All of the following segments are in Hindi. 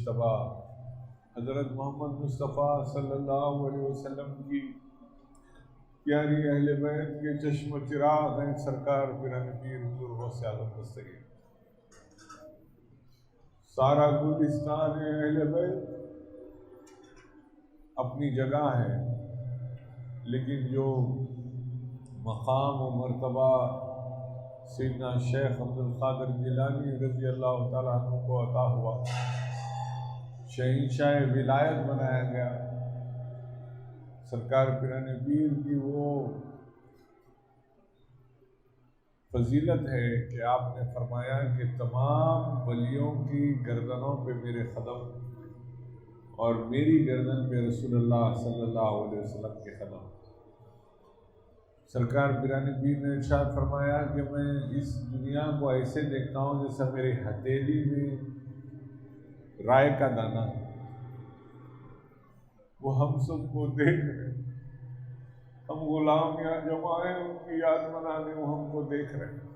मुश्तबा हज़रत मोहम्मद मुस्तफ़ा सल्लल्लाहु अलैहि वसल्लम की प्यारी अहले बैत के चश्म चिराग हैं सरकार पिराने पीर हुजूर गौसे आज़म दस्तगीर। सारा गुलिस्तान अहले बैत अपनी जगह है, लेकिन जो मकाम व मर्तबा सैयदना शेख अब्दुल कादिर जिलानी रज़ी अल्लाह ताला अन्हु को अता हुआ, शहंशाह विलायत बनाया गया, सरकार पिराने पीर की वो फजीलत है कि आपने फरमाया कि तमाम वलियों की गर्दनों पे मेरे कदम और मेरी गर्दन पे रसूलुल्लाह सल्लल्लाहु अलैहि वसल्लम के कदम। सरकार पिराने पीर ने इरशाद फरमाया कि मैं इस दुनिया को ऐसे देखता हूँ जैसा मेरे हथेली में राय का दाना, वो हम सबको देख रहे, हम गुलाम यहाँ जमा हैं, उनकी याद मनाने वो हमको देख रहे हैं।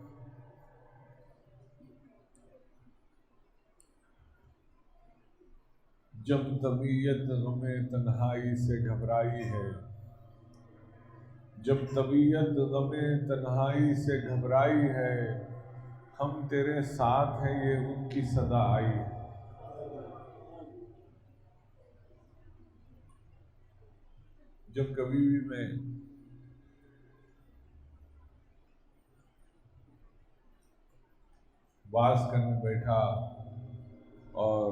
जब तबीयत गमे तन्हाई से घबराई है, जब तबीयत गमे तन्हाई से घबराई है, हम तेरे साथ हैं ये उनकी सदा आई। जब कभी भी मैं बात करने बैठा और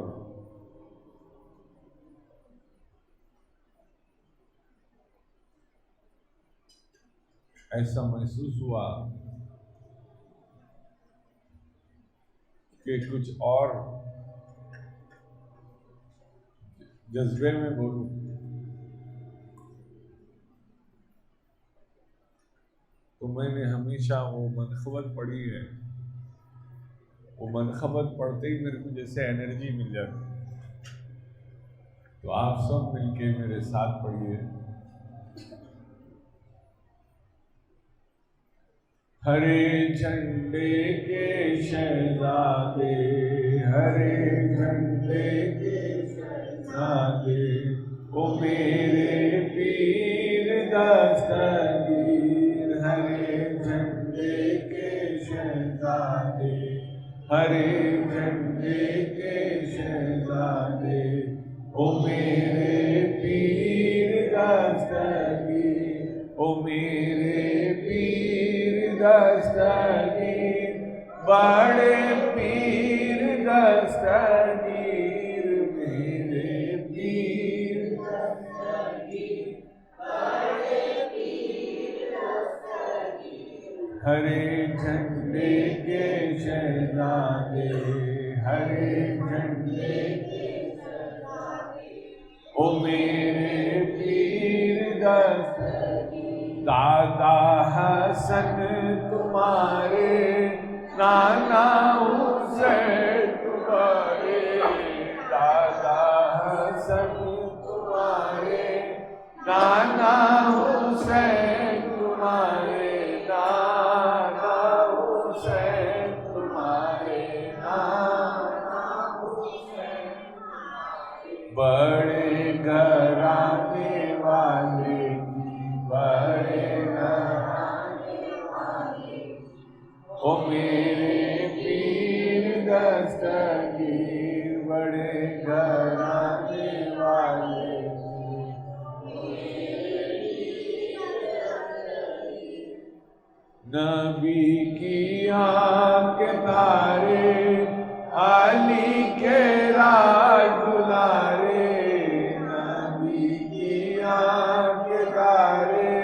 ऐसा महसूस हुआ कि कुछ और जज्बे में बोलूं, तो मैंने हमेशा वो मनखबत पढ़ी है। वो मनखबत पढ़ते ही मेरे को जैसे एनर्जी मिल जाती। तो आप सब मिलके मेरे साथ पढ़िए। हरे झंडे के शहजादे, हरे झंडे के शहजादे, ओ मेरे पीर दस्तगीर, हरे झंडे के शहजादे, हरे झंडे के शहजादे, ओ मेरे पीर दस्तगीर, ओ मेरे पीर दस्तगीर, बड़े पीर दस्तगीर, मेरे पीर दस्तगीर, बड़े पीर दस्तगीर, हरे झंडे के शहजादे, हरे झंडे के शहजादे, ओ मेरे पीर दस्तगीर, दादा हसन तुम्हारे, नाना हुसैन तुम्हारे, दादा हसन तुम्हारे, नाना हुसैन तुम्हारे, नाना हुसैन तुम्हारे, नाना हुसैन तुम्हारे, बड़े घराने वाले की, बड़े घराने वाले, ओ मेरे पीर दस्तगीर, बड़े घराने वाले नबी की आंखें तारे, अली के राज दुलारे, नबी की आंखें तारे,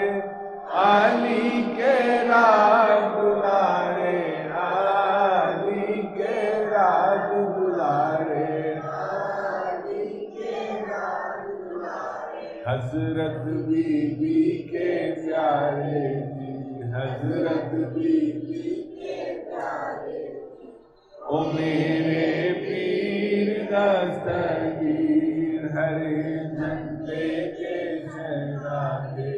अली के राज दुलारे, अली के राज दुलारे, अली के राज दुलारे, हजरत बीबी के प्यारे जी, हजरत बीबी के प्यारे, ओ मेरे पीर दस्तगीर, हरे झंडे के शहजादे,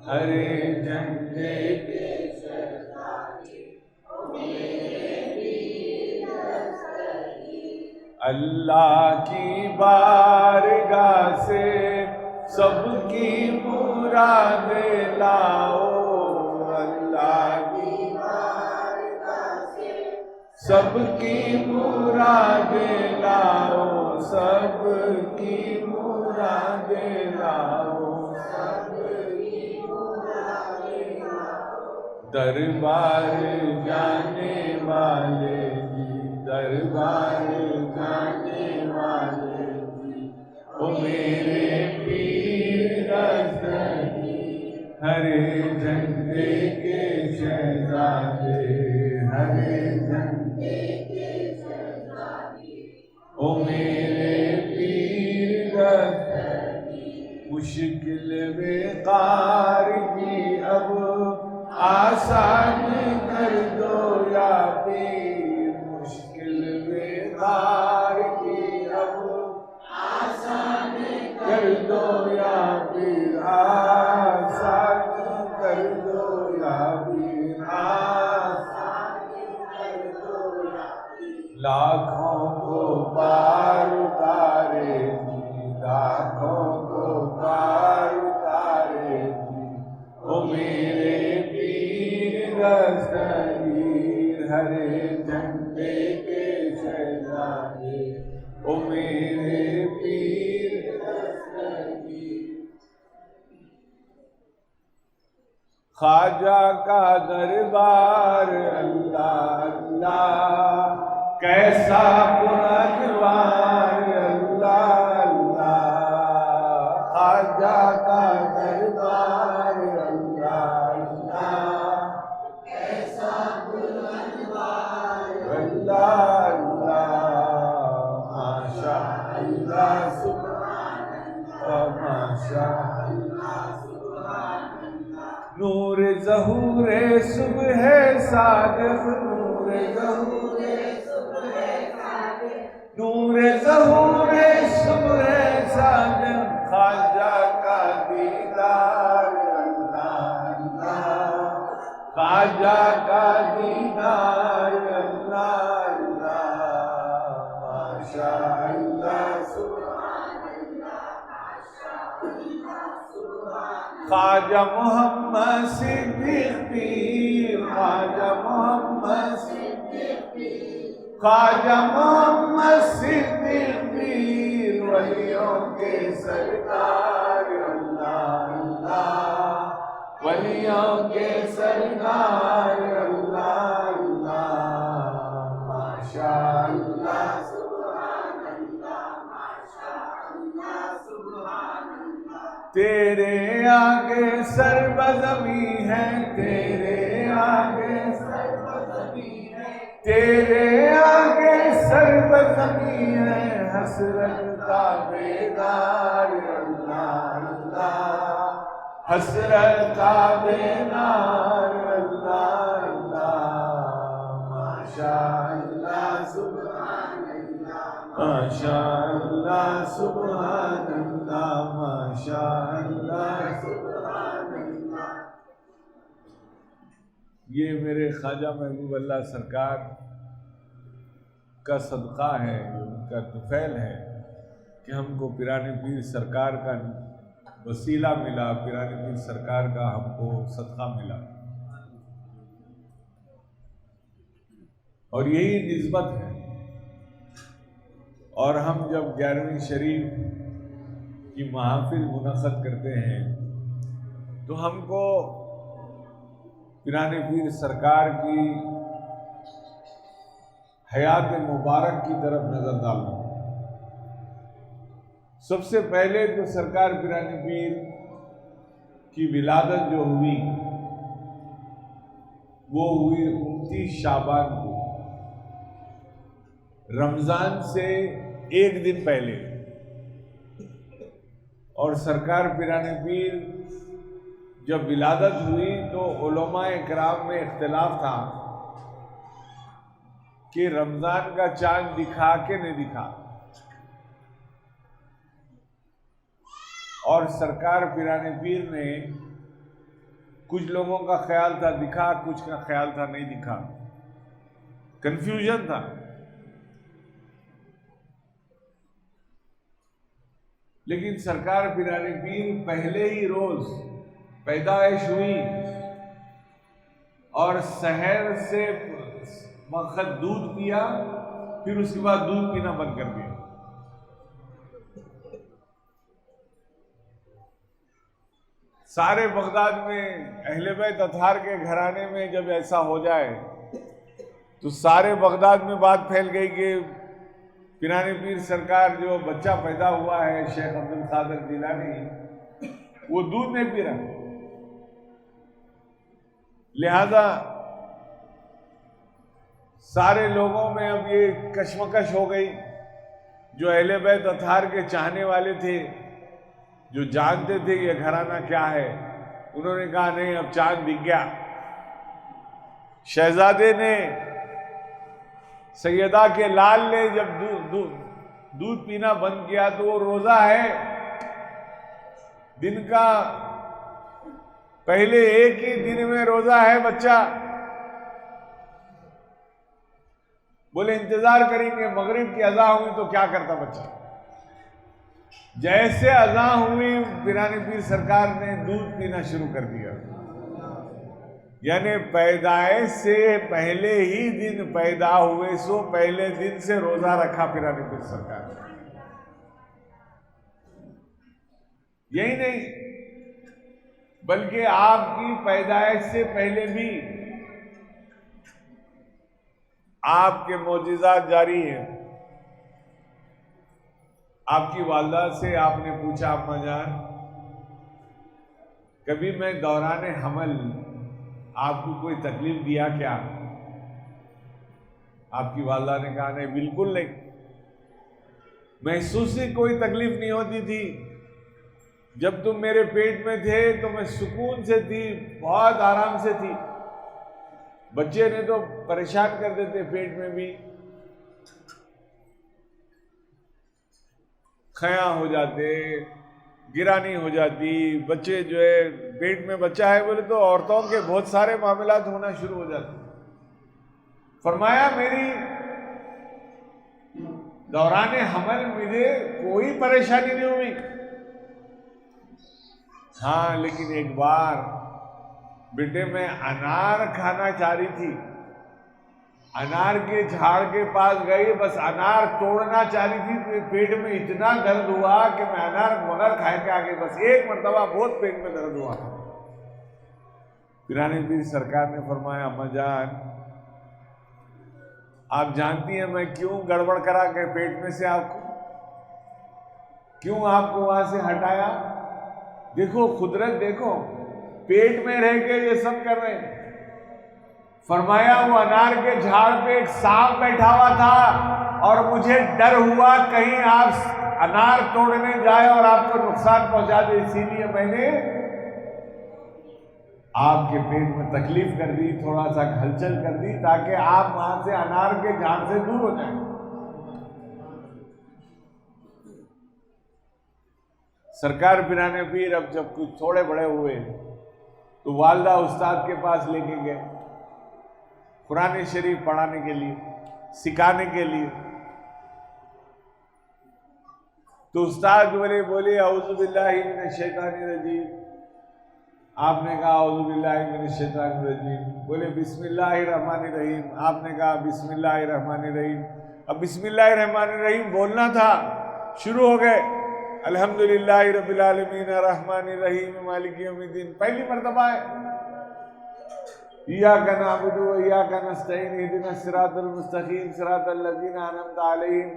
हरे झंडे के शहजादे, ओ मेरे पीर दस्तगीर, अल्लाह की बारगाह से सबकी मुरादें लाओ, अल्लाह की बारगाह से सबकी मुरादें लाओ, सबकी मुरादें लाओ, सबकी मुरादें लाओ। दरबार जाने वाले जी, दरबार जाने वाले जी, ओ मेरे पीर रज़नी, हरे झंडे के शहजादे, हरे झंडे के शहजादे, ओ मेरे पीर रज़नी। मुश्किल बेकार की अब आसान कर दो या पीर, मुश्किल बेकार की अब आसान कर दो या पीर, आसान कर दो या पीर, आसान कर दो या पीर। लाखों को पार उतारे जी, लाखों को पार उतारे जी, ओ मेरे पीर दस्तगीर, हरे झंडे के शहजादे, ओ मेरे पीर दस्तगीर। ख्वाजा का दरबार अल्लाह अल्लाह, कैसा पुरनवार अल्लाह अल्लाह, ख्वाजा का दरबार अल्लाह अल्लाह, कैसा पुरनवार अल्लाह अल्लाह, माशा अल्लाह सुभान अल्लाह, माशा अल्लाह सुभान अल्लाह। नूर ज़हूरे सुबह सादिक़, नूर ज़हूरे सुबह सादिक़, नूर ज़हूरे सुबह सादिक़, ख्वाजा का दीदार अल्लाह अल्लाह, ख्वाजा का दीदार अल्लाह अल्लाह, माशा अल्लाह सुभान अल्लाह, माशा अल्लाह सुभान। ख्वाजा मोहम्मद सिद्दीक़ पीर, ख्वाजा मोहम्मद सिद्दीक़ पीर, ख्वाजा मोहम्मद सिद्दीक़ पीर, वलियों के सरदार अल्लाह अल्लाह, वलियों के सरदार अल्लाह अल्लाह, माशा अल्लाह सुभान अल्लाह, माशा अल्लाह सुभान अल्लाह। तेरे आगे सर्वज़मी है, तेरे आगे सर्वज़मी है, तेरे आगे सर्वज़मी है, हसरत का बेदार अल्लाह अल्लाह, हसरत का बेदार अल्लाह अल्लाह, माशा अल्लाह सुभान अल्लाह, माशा अल्लाह सुभान अल्लाह, माशा अल्लाह सुभान अल्लाह। ये मेरे ख्वाजा महबूब अल्लाह सरकार का सदका है, उनका तुफैल है कि हमको पिराने पीर सरकार का वसीला मिला, पिराने पीर सरकार का हमको सदका मिला। और यही निस्बत है। और हम जब 11वीं शरीफ की महफिल मुनक़्क़द करते हैं तो हमको पिराने पीर सरकार की हयात मुबारक की तरफ नजर डालना। सबसे पहले तो सरकार पिराने पीर की विलादत जो हुई वो हुई 29 शाबान को, रमजान से एक दिन पहले। और सरकार पिराने पीर जब विलादत हुई तो उलमाए किराम में इख्तिलाफ था कि रमजान का चांद दिखा के नहीं दिखा। और सरकार पिराने पीर ने, कुछ लोगों का ख्याल था दिखा, कुछ का ख्याल था नहीं दिखा, कंफ्यूजन था। लेकिन सरकार पिराने पीर पहले ही रोज पैदाइश हुई और शहर से वक्त दूध पिया, फिर उसके बाद दूध पीना बंद कर दिया। सारे बगदाद में अहले बैत अतहार के घराने में जब ऐसा हो जाए तो सारे बगदाद में बात फैल गई कि पिरानी पीर सरकार जो बच्चा पैदा हुआ है शेख अब्दुल कादिर जिलानी, वो दूध नहीं पी रहा। लिहाजा सारे लोगों में अब ये कशमकश हो गई। जो अहले बैत अतहार के चाहने वाले थे, जो जानते थे ये घराना क्या है, उन्होंने कहा नहीं, अब चांद दिख गया। शहजादे ने, सैयदा के लाल ने जब दूध पीना बंद किया तो वो रोजा है दिन का, पहले एक ही दिन में रोजा है बच्चा। बोले इंतजार करेंगे, मगरिब की अज़ान हुई तो क्या करता बच्चा। जैसे अज़ान हुई पिरानी पीर सरकार ने दूध पीना शुरू कर दिया। यानी पैदाइश से पहले ही दिन पैदा हुए सो पहले दिन से रोजा रखा पिरानी पीर सरकार ने। यही नहीं बल्कि आपकी पैदाइश से पहले भी आपके मोजिज़ात जारी हैं। आपकी वालदा से आपने पूछा, अम्मा जान कभी मैं दौरान हमल आपको कोई तकलीफ दिया क्या? आपकी वालदा ने कहा नहीं, बिल्कुल नहीं, महसूस ही कोई तकलीफ नहीं होती थी। जब तुम मेरे पेट में थे तो मैं सुकून से थी, बहुत आराम से थी। बच्चे ने तो परेशान कर देते, पेट में भी खया हो जाते, गिरानी हो जाती, बच्चे जो है पेट में बच्चा है बोले तो औरतों के बहुत सारे मामलात होना शुरू हो जाते। फरमाया मेरी दौरान हमल मुझे कोई परेशानी नहीं हुई। हाँ, लेकिन एक बार बेटे मैं अनार खाना चाह रही थी, अनार के झाड़ के पास गई, बस अनार तोड़ना चाह रही थी तो पेट में इतना दर्द हुआ कि मैं अनार मगर खाए के आगे बस एक मरतबा बहुत पेट में दर्द हुआ। पिरानी पीर सरकार ने फरमाया, अम्मा जान आप जानती हैं मैं क्यों गड़बड़ करा के पेट में से आपको, क्यों आपको वहां से हटाया? देखो कुदरत, देखो पेट में रह के ये सब कर रहे हैं। फरमाया वो अनार के झाड़ पे एक सांप बैठा हुआ था और मुझे डर हुआ कहीं आप अनार तोड़ने जाए और आपको नुकसान पहुंचा दे, इसीलिए मैंने आपके पेट में तकलीफ कर दी, थोड़ा सा हलचल कर दी ताकि आप वहां से अनार के झाड़ से दूर हो जाएं। सरकार पिराने पीर अब जब कुछ थोड़े बड़े हुए तो वालदा उस्ताद के पास लेके गए कुरान शरीफ पढ़ाने के लिए, सिखाने के लिए। तो उस्ताद बोले औज़ु बिल्लाहि मिनश शैतानिर रजीम। आपने कहा औज़ु बिल्लाहि मिनश शैतानिर रजीम। बोले बिस्मिल्लाहिर रहमानिर रहीम। आपने कहा बिस्मिल्लाहिर रहमानिर रहीम। अब बिस्मिल्लाहिर रहमानिर रहीम बोलना था, शुरू हो गए अल्हम्दुलिल्लाहि रब्बिल आलमीन अर्रहमानिर रहीम मालिकि यौमिद्दीन। पहली मर्तबा है इय्याका नअबुदु व इय्याका नस्तईन इहदिनस सिरातल मुस्तकीम सिरातल लज़ीना अनअमता अलैहिम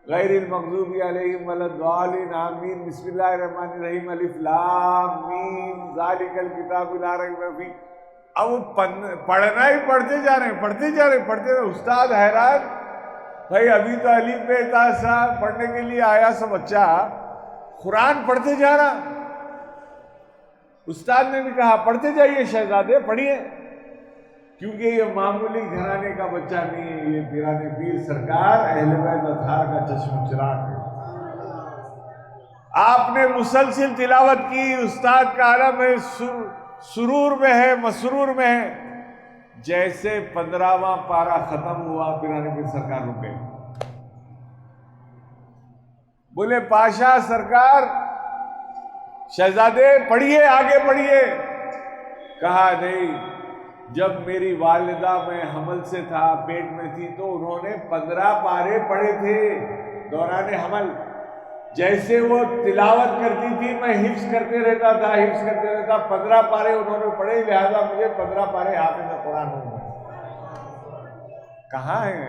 गैरिल मग़ज़ूबि अलैहिम वलद्दालिन आमीन। बिस्मिल्लाहिर रहमानिर रहीम अलिफ लाम मीम ज़ालिकल किताबु ला रैब फीह। अब पढ़ना ही पढ़ते जा रहे हैं, पढ़ते रहे। उस्ताद हैरान, भाई अभी तो अलीफ बे ता सा पढ़ने के लिए आया सब बच्चा, कुरान पढ़ते जा रहा। उस्ताद ने भी कहा पढ़ते जाइए शहजादे, पढ़िए, क्योंकि ये मामूली घराने का बच्चा नहीं है, ये पिराने पीर सरकार अहले बैत अतहार का चश्म-ओ-चिराग है। आपने मुसलसिल तिलावत की, उस्ताद का आलम है सुरूर में है, मसरूर में है। जैसे 15वां पारा खत्म हुआ पिराने पीर सरकार रुके, बोले पाशा सरकार, शहजादे पढ़िए, आगे पढ़िए। कहा नहीं, जब मेरी वालिदा में हमल से था, पेट में थी, तो उन्होंने 15 पारे पढ़े थे दौरान हमल। जैसे वो तिलावत करती थी, मैं हिफ्स करते रहता था, हिफ्स करते रहता। 15 पारे उन्होंने पढ़े, लिहाजा मुझे 15 पारे हाफिज़ कुरान हो गए। कहाँ है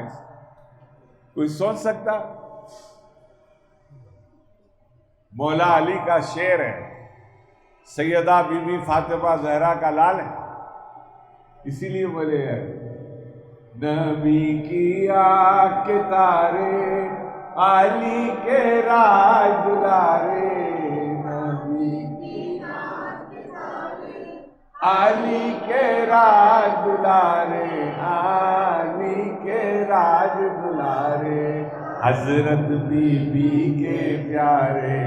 कोई सोच सकता? मौला अली का शेर है, सैयदा बीबी फातिमा जहरा का लाल है, इसीलिए बोले हैं, नबी की आँख के तारे, अली के राज दुलारे, नबी की आँख के तारे, अली के राज दुलारे, अली के राज दुलारे, हजरत बीबी के प्यारे,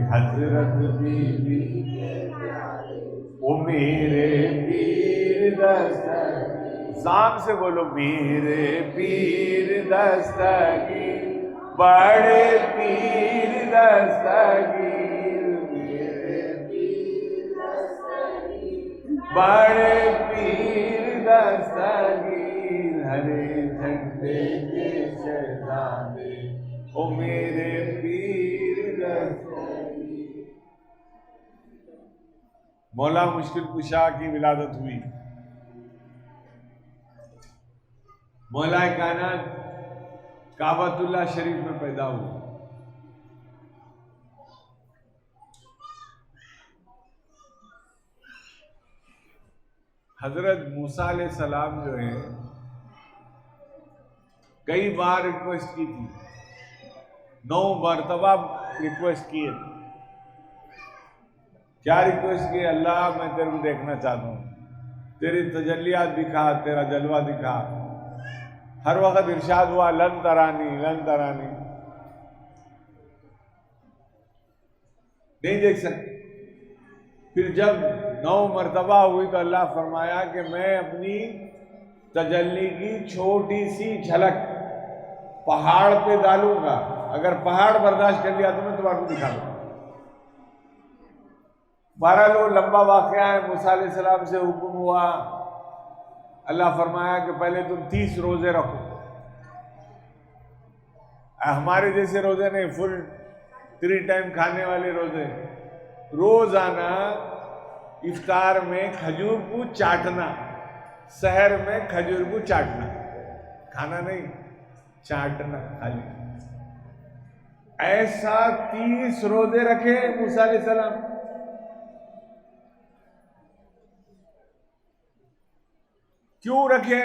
हजरत बीबी के प्यारे, ओ मेरे पीर दस्तगीर, जाम से बोलो, मेरे पीर दस्तगीर, बड़े पीर दस्तगीर, मेरे पीर दस्तगीर, बड़े पीर दस्तगीर, हरे झंडे के शहजादे, ओ मेरे पीर दस्तगीर। मौला मुश्किल कुशा की विलादत हुई। मौला कायनात काबतुल्लाह शरीफ में पैदा हुआ। हजरत मूसा अलैहि सलाम जो है, कई बार रिक्वेस्ट की थी, 9 मरतबा रिक्वेस्ट किए। क्या रिक्वेस्ट की? अल्लाह मैं तेरे को देखना चाहता हूँ, तेरी तजल्लियात दिखा, तेरा जलवा दिखा। हर वक्त इरशाद हुआ, लन तरानी, लन तरानी, नहीं देख सकते। फिर जब 9 मरतबा हुई तो अल्लाह फरमाया कि मैं अपनी तजल्ली की छोटी सी झलक पहाड़ पे डालूंगा, अगर पहाड़ बर्दाश्त कर लिया तो मैं तुम्हारे को दिखा दूंगा। 12 लोग लंबा वाक़या है। मूसा अलैहि सलाम से हुक्म हुआ, अल्लाह फरमाया कि पहले तुम 30 रोजे रखो। हमारे जैसे रोजे नहीं, फुल 3 टाइम खाने वाले रोजे। रोजाना इफ्तार में खजूर को चाटना, सहर में खजूर को चाटना, खाना नहीं, चाटना खाली। ऐसा 30 रोजे रखे मूसा अलैहि सलाम। क्यों रखे?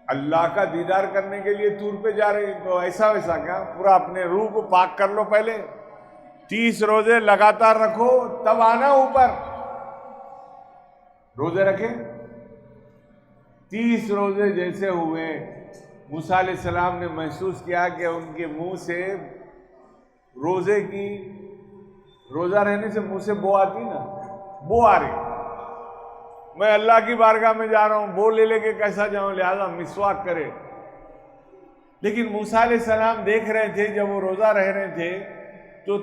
अल्लाह का दीदार करने के लिए तूर पे जा रही, तो ऐसा वैसा क्या, पूरा अपने रूह को पाक कर लो पहले। 30 रोजे लगातार रखो, तब आना ऊपर। रोजे रखे, 30 रोजे जैसे हुए, मूसा अलैहि सलाम ने महसूस किया कि उनके मुंह से रोजे की, रोजा रहने से मुंह से बो आती ना, बो आ रही। मैं अल्लाह की बारगाह में जा रहा हूं, बो ले लेके कैसा जाऊं, लिहाजा मिसवाक करे। लेकिन मूसा अलैहि सलाम देख रहे थे, जब वो रोजा रह रहे थे तो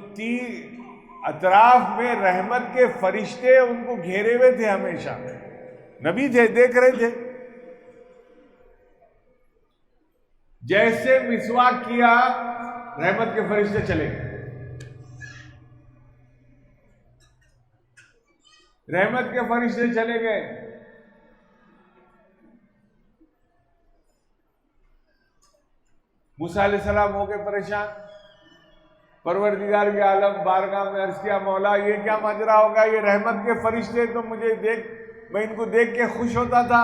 अतराफ में रहमत के फरिश्ते उनको घेरे हुए थे। हमेशा नबी थे, देख रहे थे। जैसे मिसवाक किया, रहमत के फरिश्ते चले गए। रहमत के फरिश्ते चले गए। मूसा अलैहिस्सलाम हो गए परेशान। परवरदिगार के आलम बारगाह में अर्ज किया, मौला ये क्या माजरा होगा, ये रहमत के फरिश्ते तो मुझे देख, मैं इनको देख के खुश होता था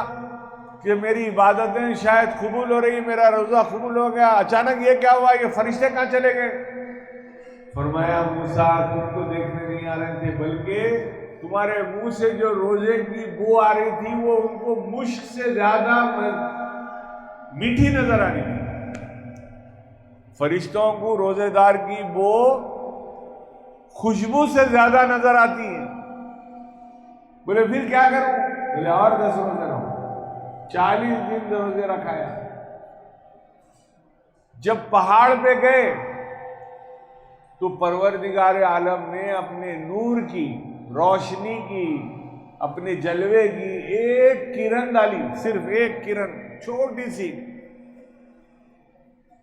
कि मेरी इबादतें शायद कबूल हो रही, मेरा रोजा कबूल हो गया। अचानक ये क्या हुआ, ये फरिश्ते कहाँ चले गए? फरमाया, मूसा तुमको देखने नहीं आ रहे थे, बल्कि तुम्हारे मुंह से जो रोजे की बू आ रही थी वो उनको मुश्क से ज्यादा मीठी नजर आ रही थी। फरिश्तों को रोजेदार की बू खुशबू से ज्यादा नजर आती है। बोले फिर क्या करूं? बोले और 10 रोजे रहो। 40 दिन रोजे रखाया। जब पहाड़ पे गए तो परवरदिगार आलम ने अपने नूर की, रोशनी की, अपने जलवे की एक किरण डाली, सिर्फ एक किरण, छोटी सी।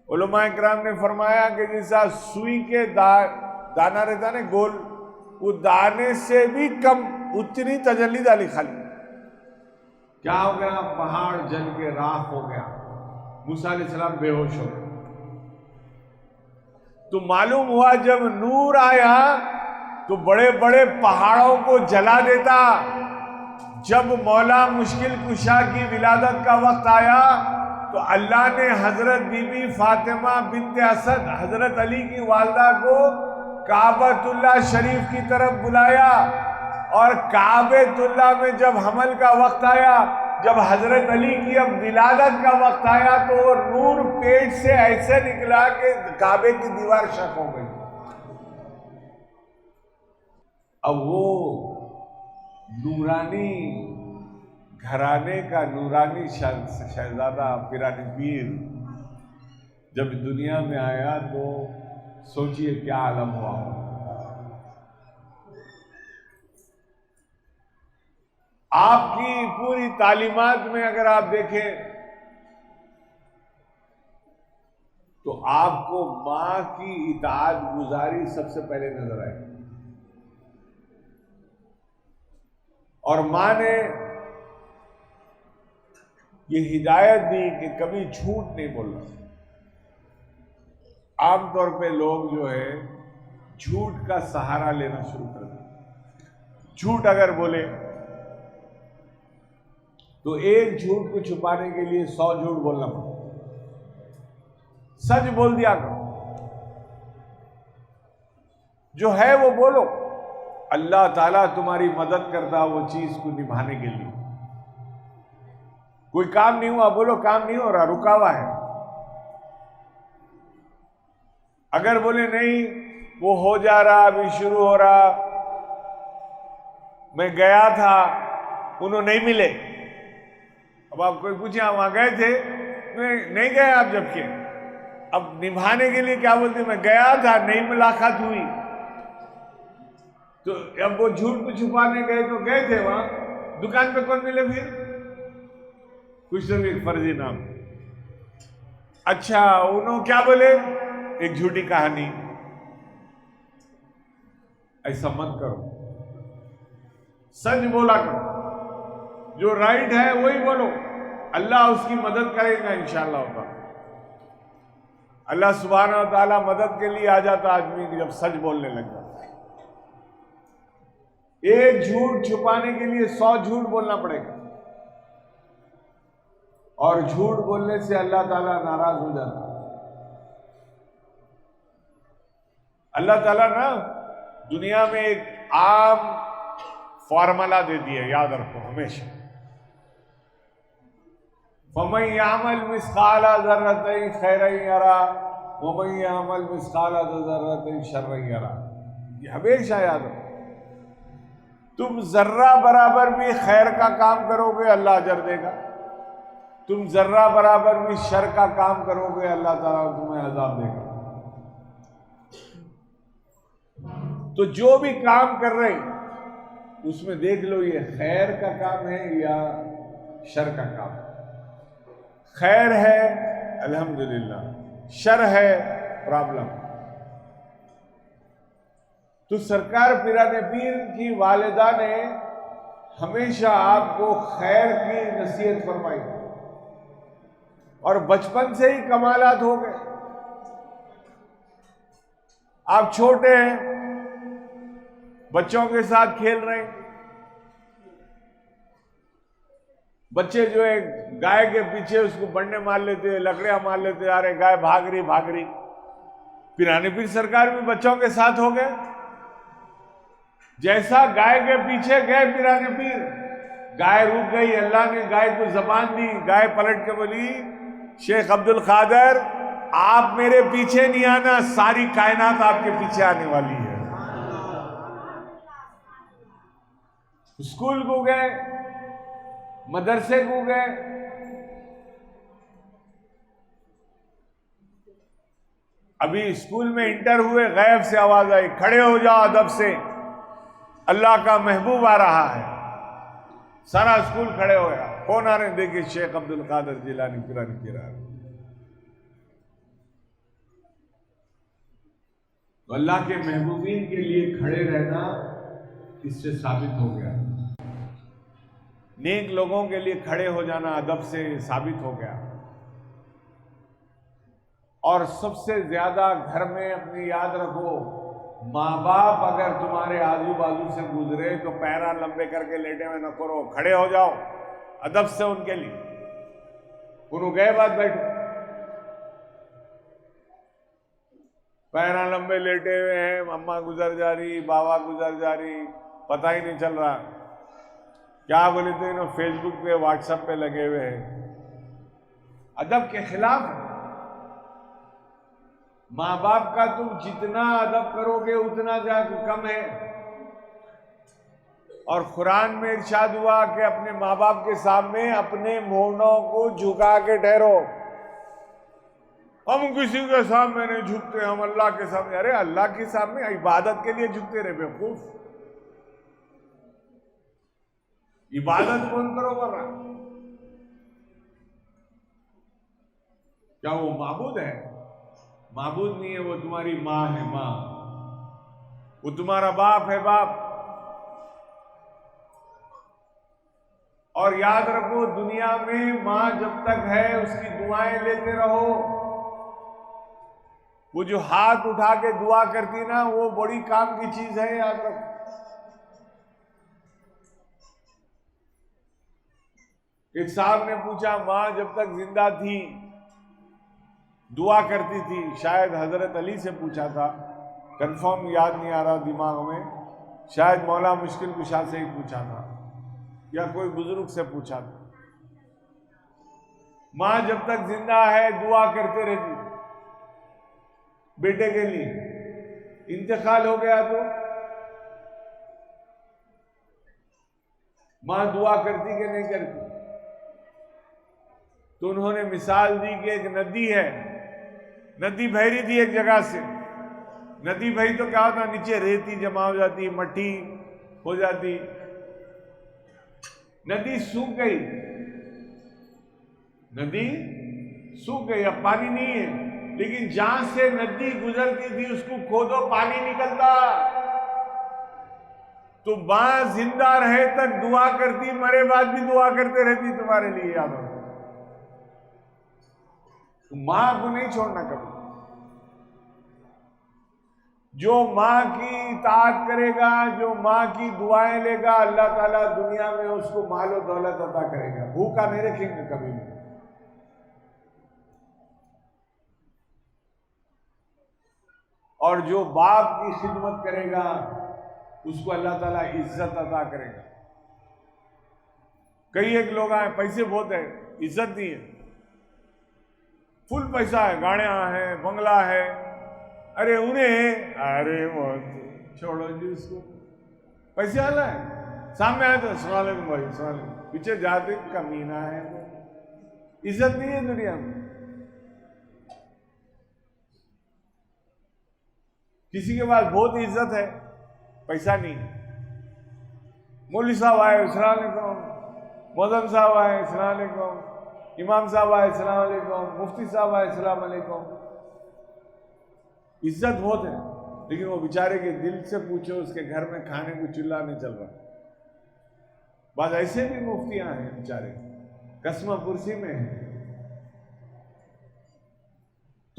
उलमाए किराम ने फरमाया कि जैसा सुई के दाना रहता ना गोल, वो दाने से भी कम उतनी तजल्ली डाली खाली। क्या हो गया? पहाड़ जल के राख हो गया, मूसा अलैहिस्सलाम बेहोश हो गए। तो मालूम हुआ जब नूर आया तो बड़े बड़े पहाड़ों को जला देता। जब मौला मुश्किल कुशा की विलादत का वक्त आया तो अल्लाह ने हजरत बीबी फातिमा बिन्ते असद, हजरत अली की वालदा को काबतुल्लाह शरीफ की तरफ बुलाया। और काबतुल्लाह में जब हमल का वक्त आया, जब हजरत अली की अब विलादत का वक्त आया, तो नूर पेट से ऐसे निकला कि काबे की दीवार शक हो गई। अब वो नूरानी घराने का नूरानी शहजादा पिरानी पीर जब दुनिया में आया तो सोचिए क्या आलम हुआ। आपकी पूरी तालीमात में अगर आप देखें तो आपको मां की इताअत गुजारी सबसे पहले नजर आए। और मां ने ये हिदायत दी कि कभी झूठ नहीं बोलना। आमतौर पे लोग जो है झूठ का सहारा लेना शुरू कर देते। झूठ अगर बोले तो एक झूठ को छुपाने के लिए 100 झूठ बोलना पड़ता। सच बोल दिया करो, जो है वो बोलो। अल्लाह ताला तुम्हारी मदद करता वो चीज को निभाने के लिए। कोई काम नहीं हुआ, बोलो काम नहीं हो रहा, रुका हुआ है। अगर बोले नहीं वो हो जा रहा, अभी शुरू हो रहा, मैं गया था उन्होंने नहीं मिले। अब आप कोई पूछे आप वहां गए थे? नहीं गए आप, जबकि अब निभाने के लिए क्या बोलते, मैं गया था नहीं मुलाकात हुई। तो अब वो झूठ को छुपाने गए तो गए थे वहां, दुकान पे कौन मिले फिर? कुछ तो एक फर्जी नाम। अच्छा उन्होंने क्या बोले? एक झूठी कहानी। ऐसा मत करो, सच बोला करो, जो राइट है वही बोलो। अल्लाह उसकी मदद करेगा इंशाअल्लाह ताला। अल्लाह सुब्हानहू व तआला मदद के लिए आ जाता आदमी की जब सच बोलने लग जाता। एक झूठ छुपाने के लिए 100 झूठ बोलना पड़ेगा। और झूठ बोलने से अल्लाह ताला नाराज हो जाता। अल्लाह ताला ना दुनिया में एक आम फॉर्मूला दे दिया, याद रखो हमेशा। फमन यामल मिस्काला ज़र्रतिन खैरन यरा वमन यामल मिस्काला ज़र्रतिन शर्रन यरा। ये हमेशा याद रखो। तुम जर्रा बराबर भी खैर का काम करोगे अल्लाह अजर देगा। तुम जर्रा बराबर भी शर का काम करोगे अल्लाह ताला तुम्हें अजाब देगा। तो जो भी काम कर रहे उसमें देख लो ये खैर का काम है या शर का काम। खैर है अल्हम्दुलिल्लाह, शर है प्रॉब्लम। तो सरकार पिराने पीर की वालिदा ने हमेशा आपको खैर की नसीहत फरमाई और बचपन से ही कमालात हो गए। आप छोटे हैं, बच्चों के साथ खेल रहे हैं। बच्चे जो है गाय के पीछे उसको बंडे मार लेते, लकड़ियां मार लेते, अरे गाय भाग रही भाग रही। पिराने पीर सरकार भी बच्चों के साथ हो गए। जैसा गाय के पीछे गए पिराने पीर, गाय रुक गई। अल्लाह ने गाय को जबान दी। गाय पलट के बोली, शेख अब्दुल कादर आप मेरे पीछे नहीं आना, सारी कायनात आपके पीछे आने वाली है। स्कूल को गए, मदरसे को गए। अभी स्कूल में इंटर हुए, गैब से आवाज आई, खड़े हो जाओ अदब से, अल्लाह का महबूब आ रहा है। सारा स्कूल खड़े हो गया। कौन आ रहे हैं? देखिए शेख अब्दुल कादिर जिलानी कुरान की राह। तो अल्लाह के महबूबीन के लिए खड़े रहना इससे साबित हो गया। नेक लोगों के लिए खड़े हो जाना अदब से साबित हो गया। और सबसे ज्यादा घर में अपनी याद रखो, माँ बाप अगर तुम्हारे आजू बाजू से गुजरे तो पैरा लंबे करके लेटे हुए न करो, खड़े हो जाओ अदब से उनके लिए। उन्होंने गए बात बैठो, पैरा लंबे लेटे हुए हैं, अम्मा गुजर जा रही, बाबा गुजर जा रही, पता ही नहीं चल रहा क्या बोले तो इन्होंने फेसबुक पे व्हाट्सएप पे लगे हुए हैं। अदब के खिलाफ है। माँ बाप का तुम जितना अदब करोगे उतना ज्यादा कम है। और कुरान में इरशाद हुआ कि अपने माँ बाप के सामने अपने मोहनों को झुका के ठहरो। हम किसी के सामने नहीं झुकते, हम अल्लाह के सामने। अरे अल्लाह के सामने इबादत के लिए झुकते रहे बेवकूफ। इबादत कौन करो कर रहा? क्या वो माबूद है? माबूद नहीं है, वो तुम्हारी माँ है, माँ। वो तुम्हारा बाप है, बाप। और याद रखो, दुनिया में माँ जब तक है उसकी दुआएं लेते रहो। वो जो हाथ उठा के दुआ करती ना, वो बड़ी काम की चीज है, याद रखो। एक साहब ने पूछा, माँ जब तक जिंदा थी दुआ करती थी, शायद हजरत अली से पूछा था, कंफर्म याद नहीं आ रहा दिमाग में, शायद मौला मुश्किल कुशा से ही पूछा था या कोई बुजुर्ग से पूछा था। माँ जब तक जिंदा है दुआ करते रहती बेटे के लिए। इंतकाल हो गया तो माँ दुआ करती कि नहीं करती? तो उन्होंने मिसाल दी कि एक नदी है, नदी बह रही थी एक जगह से। नदी बही तो क्या होता, नीचे रेती जमा हो जाती, मट्टी हो जाती। नदी सूख गई, नदी सूख गई, अब पानी नहीं है। लेकिन जहां से नदी गुजरती थी उसको खोदो, पानी निकलता। तो मां जिंदा रहे तक दुआ करती, मरे बाद भी दुआ करते रहती तुम्हारे लिए। याद रखो, मां को नहीं छोड़ना कभी। जो मां की इताअत करेगा, जो मां की दुआएं लेगा, अल्लाह ताला दुनिया में उसको माल और दौलत अता करेगा। भूखा नहीं रखेंगे कभी भी। और जो बाप की खिदमत करेगा उसको अल्लाह ताला इज्जत अता करेगा। कई एक लोग आए, पैसे बहुत है, इज्जत नहीं है, फुल पैसा है, गाड़ियां हैं, बंगला है, अरे उन्हें, अरे वो छोड़ो जी उसको, पैसे वाला है, सामने आए तो अस्सलाम वालेकुम भाई, अस्सलाम वालेकुम, पीछे जाते कमीना है। इज्जत नहीं है दुनिया में। किसी के पास बहुत इज्जत है, पैसा नहीं। मौलवी साहब आए, अस्सलाम वालेकुम, मौजम साहब आए, अस्सलाम वालेकुम, इमाम साहब आए, अस्सलाम वालेकुम, मुफ्ती साहब आए, अस्सलाम वालेकुम। इज्जत बहुत है, लेकिन वो बेचारे के दिल से पूछो, उसके घर में खाने को चूल्हा नहीं चल रहा। बाद ऐसे भी मुफ्तियां हैं बेचारे, कसमा कुर्सी में है।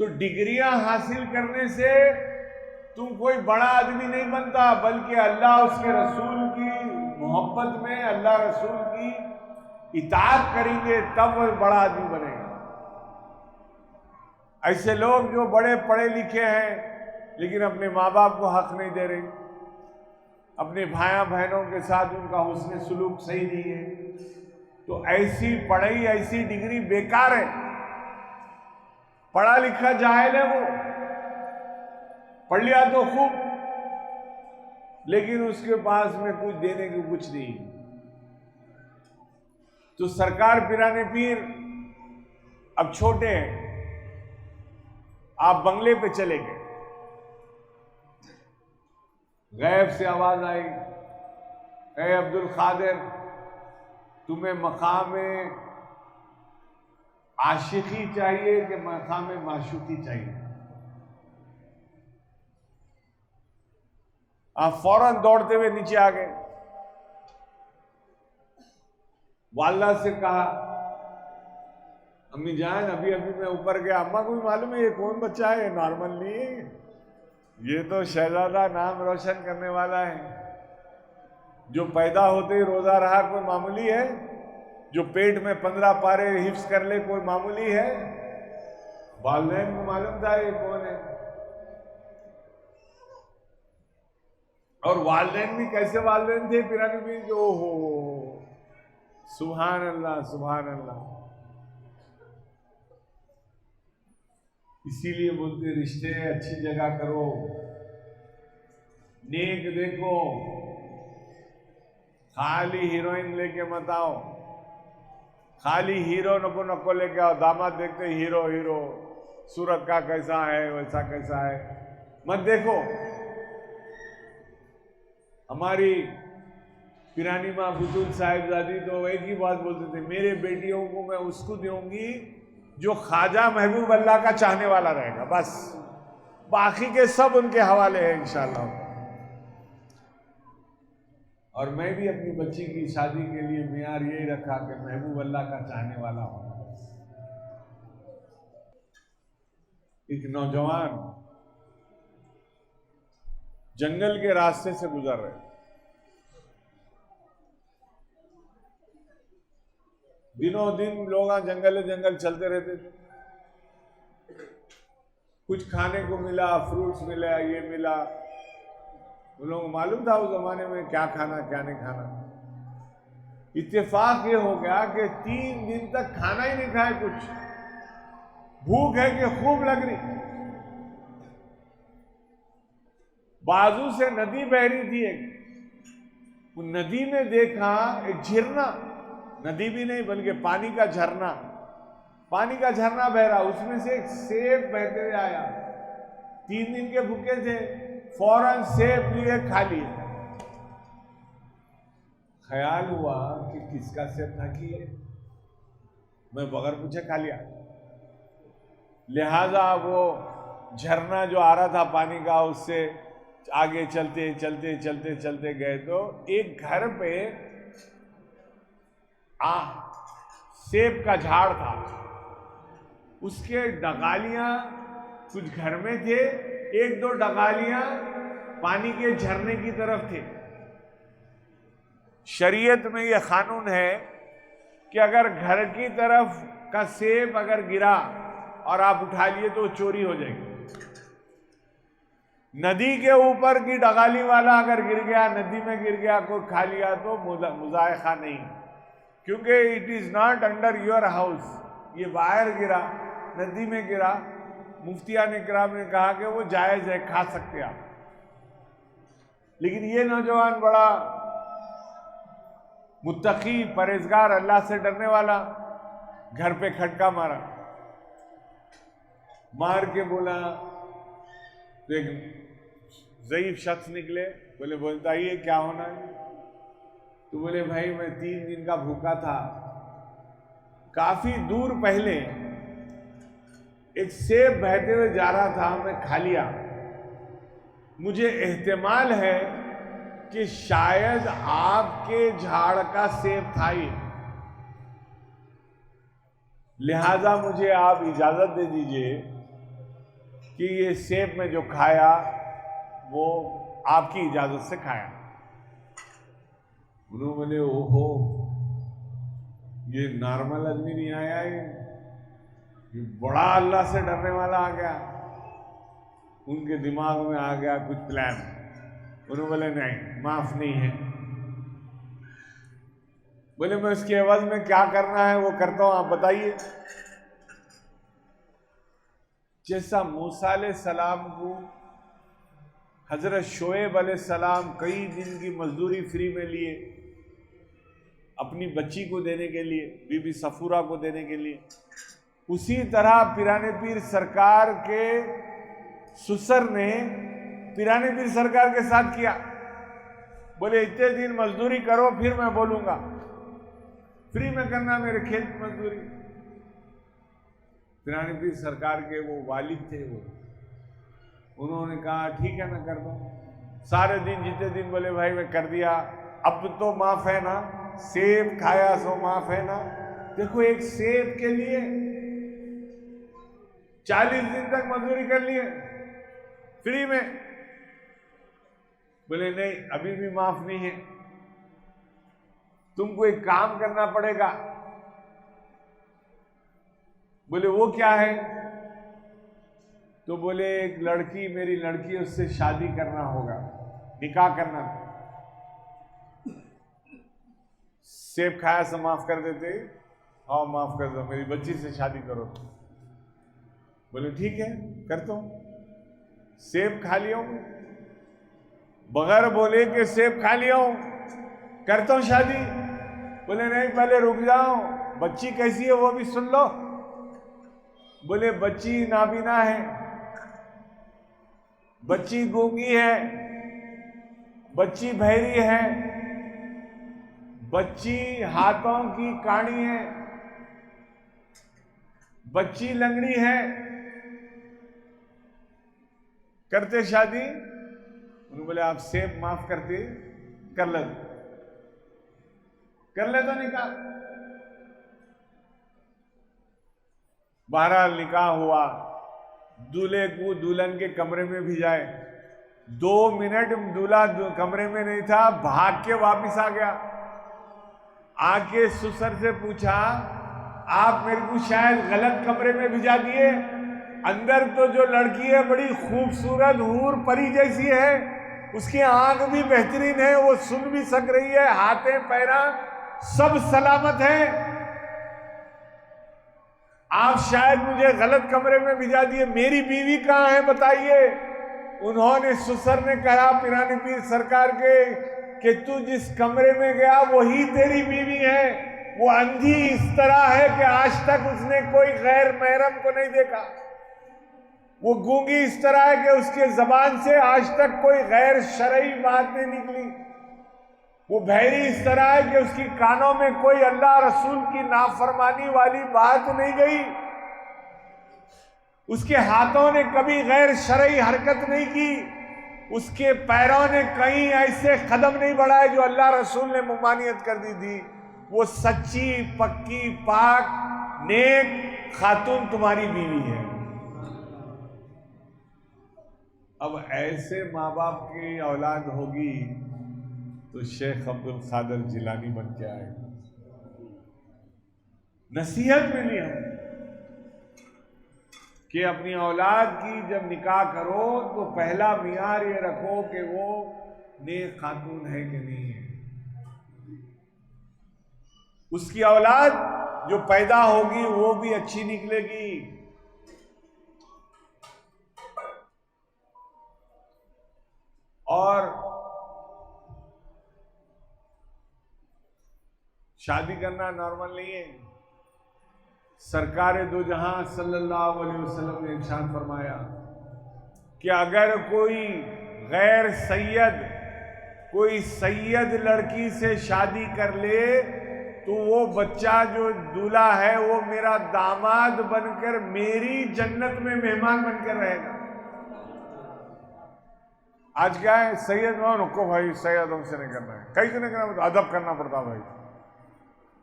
तो डिग्रियां हासिल करने से तुम कोई बड़ा आदमी नहीं बनता, बल्कि अल्लाह उसके रसूल की मोहब्बत में, अल्लाह रसूल की इताअत करेंगे तब वो बड़ा आदमी बनेगा। ऐसे लोग जो बड़े पढ़े लिखे हैं लेकिन अपने माँ बाप को हक नहीं दे रहे, अपने भाइयों बहनों के साथ उनका हुस्न सुलूक सही नहीं है, तो ऐसी पढ़ाई, ऐसी डिग्री बेकार है। पढ़ा लिखा जाहिल है, वो पढ़ लिया तो खूब, लेकिन उसके पास में कुछ देने को कुछ नहीं। तो सरकार पिराने पीर अब छोटे हैं, आप बंगले पे चले गए, गैब से आवाज आई, ए अब्दुल कादिर, तुम्हें मकाम आशिकी चाहिए कि मकाम माशूकी चाहिए? आप फौरन दौड़ते हुए नीचे आ गए, वालदा से कहा, अम्मी जान अभी अभी मैं ऊपर गया, अम्मा को भी मालूम है ये कौन बच्चा है, ये नॉर्मल नहीं है, ये तो शहजादा नाम रोशन करने वाला है, जो पैदा होते ही रोजा रहा कोई मामूली है, जो पेट में 15 पारे हिफ्स कर ले कोई मामूली है? वालिदैन को मालूम था ये कौन है। और वालिदैन भी कैसे वालिदैन थे पिरानी बीन के, ओहो सुभान अल्लाह सुभान अल्लाह। इसीलिए बोलते रिश्ते अच्छी जगह करो, नेक देखो, खाली हीरोइन लेके मत आओ, खाली हीरो नको लेके आओ, दामाद देखते हीरो हीरो, सूरत का कैसा है वैसा कैसा है मत देखो। हमारी पिरानी माँ बुजुर्ग साहिबजादी तो एक ही बात बोलते थे, मेरे बेटियों को मैं उसको दूंगी जो ख्वाजा महबूब अल्लाह का चाहने वाला रहेगा, बस बाकी के सब उनके हवाले हैं इंशाअल्लाह। और मैं भी अपनी बच्ची की शादी के लिए मियार यही रखा कि महबूब अल्लाह का चाहने वाला होना। एक नौजवान जंगल के रास्ते से गुजर रहे, दिनों दिन लोग जंगल जंगल चलते रहते थे, कुछ खाने को मिला, फ्रूट्स मिला, ये मिला, उन लोगों को मालूम था उस जमाने में क्या खाना क्या नहीं खाना। इत्तेफाक ये हो गया कि 3 दिन तक खाना ही नहीं खाए, कुछ भूख है कि खूब लग रही। बाजू से नदी बह रही थी, एक नदी में देखा एक झरना, नदी भी नहीं बल्कि पानी का झरना, पानी का झरना बह रहा, उसमें से एक सेब बहते हुए आया। 3 दिन के भूखे थे, फौरन सेब लिए खा लिए। ख्याल हुआ कि किसका सेब था कि मैं बगैर पूछे खा लिया। लिहाजा वो झरना जो आ रहा था पानी का, उससे आगे चलते चलते चलते चलते गए तो एक घर पे सेब का झाड़ था, उसके डगालियां कुछ घर में थे, 1-2 डगालियां पानी के झरने की तरफ थे। शरीयत में यह कानून है कि अगर घर की तरफ का सेब अगर गिरा और आप उठा लिए तो चोरी हो जाएगी। नदी के ऊपर की डगाली वाला अगर गिर गया, नदी में गिर गया, कोई खा लिया तो मुजायखा नहीं, क्योंकि it is not under your house. ये बाहर गिरा, नदी में गिरा, मुफ्तियान इकराम ने कहा कि वो जायज है, खा सकते आप। लेकिन ये नौजवान बड़ा मुत्तकी, परहेजगार, अल्लाह से डरने वाला, घर पे खटका मारा, मार के बोला तो एक ज़ईफ शख्स निकले, बोले बताइए क्या होना है? तो बोले भाई मैं 3 दिन का भूखा था, काफी दूर पहले एक सेब बहते हुए जा रहा था, मैं खा लिया, मुझे एहतिमाल है कि शायद आपके झाड़ का सेब था ये, लिहाजा मुझे आप इजाजत दे दीजिए कि ये सेब में जो खाया वो आपकी इजाजत से खाया। उन्होंने बोले ओहो, ये नॉर्मल आदमी नहीं आया, ये बड़ा अल्लाह से डरने वाला आ गया। उनके दिमाग में आ गया कुछ प्लान। उन्होंने बोले नहीं, माफ नहीं है। बोले मैं उसके एवज में क्या करना है वो करता हूं, आप बताइए। जैसा मूसा अलैहिस्सलाम को हजरत शोएब अलैहिस्सलाम कई दिन की मजदूरी फ्री में लिए अपनी बच्ची को देने के लिए, बीबी सफूरा को देने के लिए, उसी तरह पिराने पीर सरकार के सुसर ने पिराने पीर सरकार के साथ किया। बोले इतने दिन मजदूरी करो फिर मैं बोलूंगा, फ्री में करना मेरे खेत की मजदूरी। पिराने पीर सरकार के वो वालिद थे, वो उन्होंने कहा ठीक है मैं कर दूं। सारे दिन जितने दिन बोले भाई मैं कर दिया, अब तो माफ है ना, सेब खाया सो माफ है ना। देखो एक सेब के लिए 40 दिन तक मजदूरी कर लिए फ्री में। बोले नहीं अभी भी माफ नहीं है, तुमको एक काम करना पड़ेगा। बोले वो क्या है? तो बोले एक लड़की, मेरी लड़की, उससे शादी करना होगा, निकाह करना। सेब खाया से माफ कर देते, हाँ माफ कर दो, मेरी बच्ची से शादी करो। बोले ठीक है करता हूं। सेब खा लिया हूं, बगैर बोले कि सेब खा लिया हूं, करता हूं शादी। बोले नहीं पहले रुक जाओ, बच्ची कैसी है वो भी सुन लो। बोले बच्ची नाबीना है, बच्ची गूंगी है, बच्ची बहरी है, बच्ची हाथों की काणी है, बच्ची लंगड़ी है, करते शादी। उन्होंने बोले आप सेब माफ करते कर ले तो निकाह। बहरहाल निकाह हुआ, दूल्हे को दुल्हन के कमरे में भी जाए, 2 मिनट दूल्हा कमरे में नहीं था, भाग के वापिस आ गया। आके ससुर से पूछा आप मेरे को शायद गलत कमरे में भिजा दिए, अंदर तो जो लड़की है बड़ी खूबसूरत हूर परी जैसी है, उसकी आंख भी बेहतरीन है, वो सुन भी सक रही है, हाथे पैरा सब सलामत है, आप शायद मुझे गलत कमरे में भिजा दिए, मेरी बीवी कहाँ है बताइए। उन्होंने ससुर ने कहा पिराने पीर सरकार के कि तू जिस कमरे में गया वही तेरी बीवी है। वो अंधी इस तरह है कि आज तक उसने कोई गैर महरम को नहीं देखा। वो गूंगी इस तरह है कि उसके जबान से आज तक कोई गैर शरई बात नहीं निकली। वो बहरी इस तरह है कि उसकी कानों में कोई अल्लाह रसूल की नाफरमानी वाली बात नहीं गई। उसके हाथों ने कभी गैर शरई हरकत नहीं की, उसके पैरों ने कहीं ऐसे कदम नहीं बढ़ाए जो अल्लाह रसूल ने ममानियत कर दी थी। वो सच्ची पक्की पाक नेक खातून तुम्हारी बीवी है। अब ऐसे माँ बाप की औलाद होगी तो शेख अब्दुल कादिर जिलानी बन के आएगा। नसीहत मिली हम कि अपनी औलाद की जब निकाह करो तो पहला मियार ये रखो कि वो नेक खातून है कि नहीं है। उसकी औलाद जो पैदा होगी वो भी अच्छी निकलेगी। और शादी करना नॉर्मल नहीं है। सरकारे दो जहां सल्लल्लाहु अलैहि वसल्लम ने इरशाद फरमाया कि अगर कोई गैर सैयद कोई सैयद लड़की से शादी कर ले तो वो बच्चा जो दूल्हा है वो मेरा दामाद बनकर मेरी जन्नत में मेहमान बनकर रहेगा। आज क्या है, सैयद रुको भाई, सैयद हमसे नहीं करना है, कहीं से नहीं करना, तो अदब करना पड़ता भाई।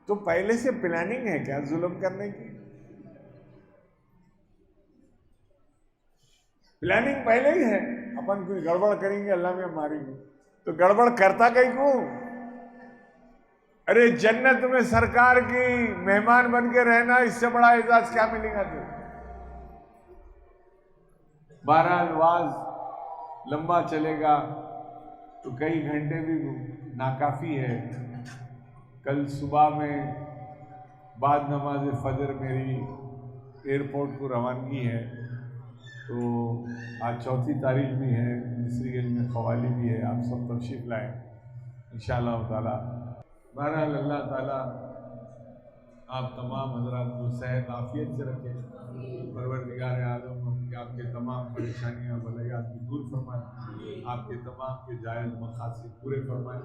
तो पहले से प्लानिंग है क्या जुल्म करने की? प्लानिंग पहले ही है, अपन कुछ गड़बड़ करेंगे अल्लाह में मारेंगे, तो गड़बड़ करता कहीं को। अरे जन्नत में सरकार की मेहमान बन के रहना, इससे बड़ा एजाज क्या मिलेगा तुझे? बहरहाल वाज लंबा चलेगा तो कई घंटे भी नाकाफी है। कल सुबह में बाद नमाज फजर मेरी एयरपोर्ट को रवानगी है, तो आज 4 तारीख भी है, मिस्रीगंज में क़वाली भी है, आप सब तशरीफ़ लाएँ इंशाअल्लाह ताला। बहरहाल अल्लाह ताला आप तमाम हजरात को सेहत आफियत से रखें। परवरदिगार आलम आपके तमाम परेशानियाँ बलैयात को दूर फरमाए, आपके तमाम के जायज़ मकासद पूरे फरमाए।